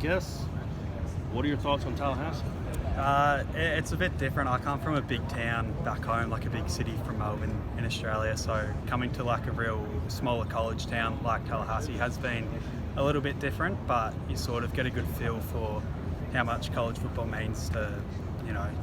guess. What are your thoughts on Tallahassee? It's a bit different. I come from a big town back home, like a big city from Melbourne in Australia. So coming to like a real smaller college town like Tallahassee has been a little bit different, but you sort of get a good feel for how much college football means to,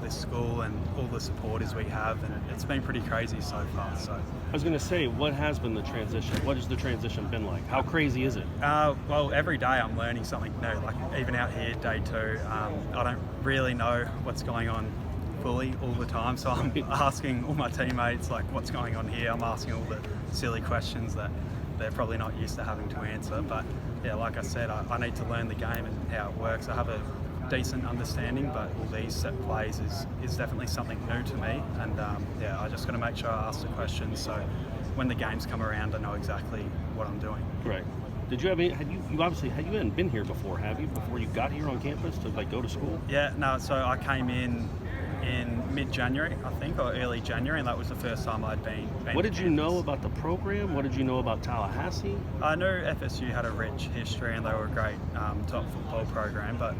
this school and all the supporters we have, and it's been pretty crazy so far. So I was going to say, what has been the transition? What has the transition been like? How crazy is it? Well, every day I'm learning something new. Like even out here, day two, I don't really know what's going on fully all the time. So I'm asking all my teammates, like, what's going on here? I'm asking all the silly questions that they're probably not used to having to answer. But yeah, like I said, I need to learn the game and how it works. I have a decent understanding, but all these set plays is definitely something new to me, and I just got to make sure I ask the questions so when the games come around I know exactly what I'm doing. Right. Did you have any, you hadn't been here before, have you, before you got here on campus to go to school? Yeah, no, so I came in mid-January, I think, or early January, and that was the first time I'd been What did you know about the program? What did you know about Tallahassee? I knew FSU had a rich history and they were a great top football program, but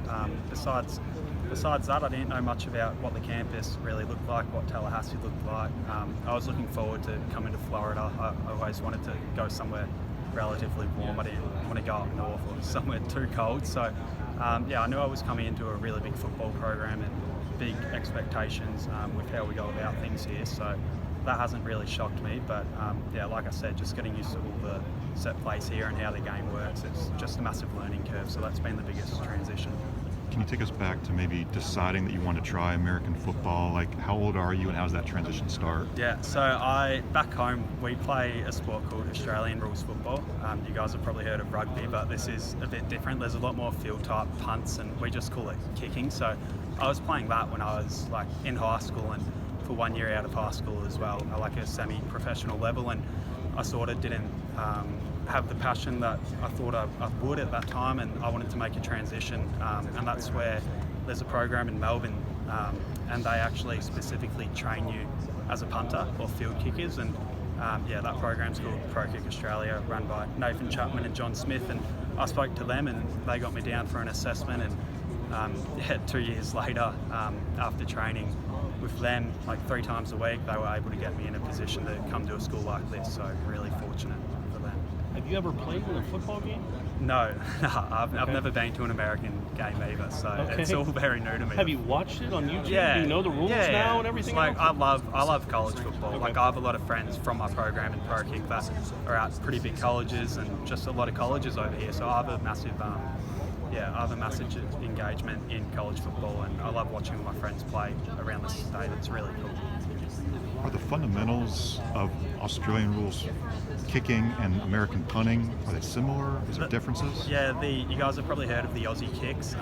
besides that, I didn't know much about what the campus really looked like, what Tallahassee looked like. I was looking forward to coming to Florida. I always wanted to go somewhere relatively warm. I didn't want to go up north or somewhere too cold. So I knew I was coming into a really big football program and big expectations with how we go about things here. So that hasn't really shocked me. But like I said, just getting used to all the set plays here and how the game works, it's just a massive learning curve. So that's been the biggest transition. Can you take us back to maybe deciding that you want to try American football? Like, how old are you and how does that transition start? Yeah, so back home, we play a sport called Australian rules football. You guys have probably heard of rugby, but this is a bit different. There's a lot more field type punts, and we just call it kicking. So I was playing that when I was like in high school and for 1 year out of high school as well, like a semi-professional level, and I sort of didn't have the passion that I thought I would at that time, and I wanted to make a transition, and that's where there's a program in Melbourne, and they actually specifically train you as a punter or field kickers, and that program's called Pro Kick Australia, run by Nathan Chapman and John Smith, and I spoke to them and they got me down for an assessment, and 2 years later, after training with them like 3 times a week, they were able to get me in a position to come to a school like this, so really fortunate for them. Have you ever played in a football game? No, I've never been to an American game either, so it's all very new to me. Have you watched it on YouTube? Yeah. Do you know the rules now and everything? Like else? I love college football. Okay. Like I have a lot of friends from my program in Pro Kick that are at pretty big colleges and just a lot of colleges over here. So I have a massive engagement in college football, and I love watching my friends play around the state. It's really cool. Are the fundamentals of Australian rules kicking and American punting, are they similar? Is there differences? Yeah, you guys have probably heard of the Aussie kicks.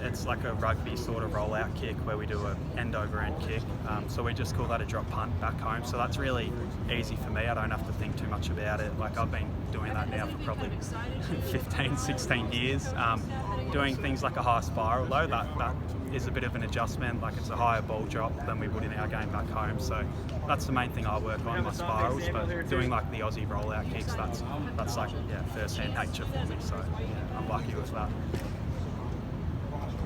It's like a rugby sort of rollout kick where we do an end over end kick. So we just call that a drop punt back home. So that's really easy for me. I don't have to think too much about it. Like I've been doing that now for probably 15, 16 years. Doing things like a high spiral though, that is a bit of an adjustment. Like it's a higher ball drop than we would in our game back home. So that's the main thing I work on, my spirals. But doing like the Aussie rollout kicks, that's like first hand nature for me. So I'm lucky with that.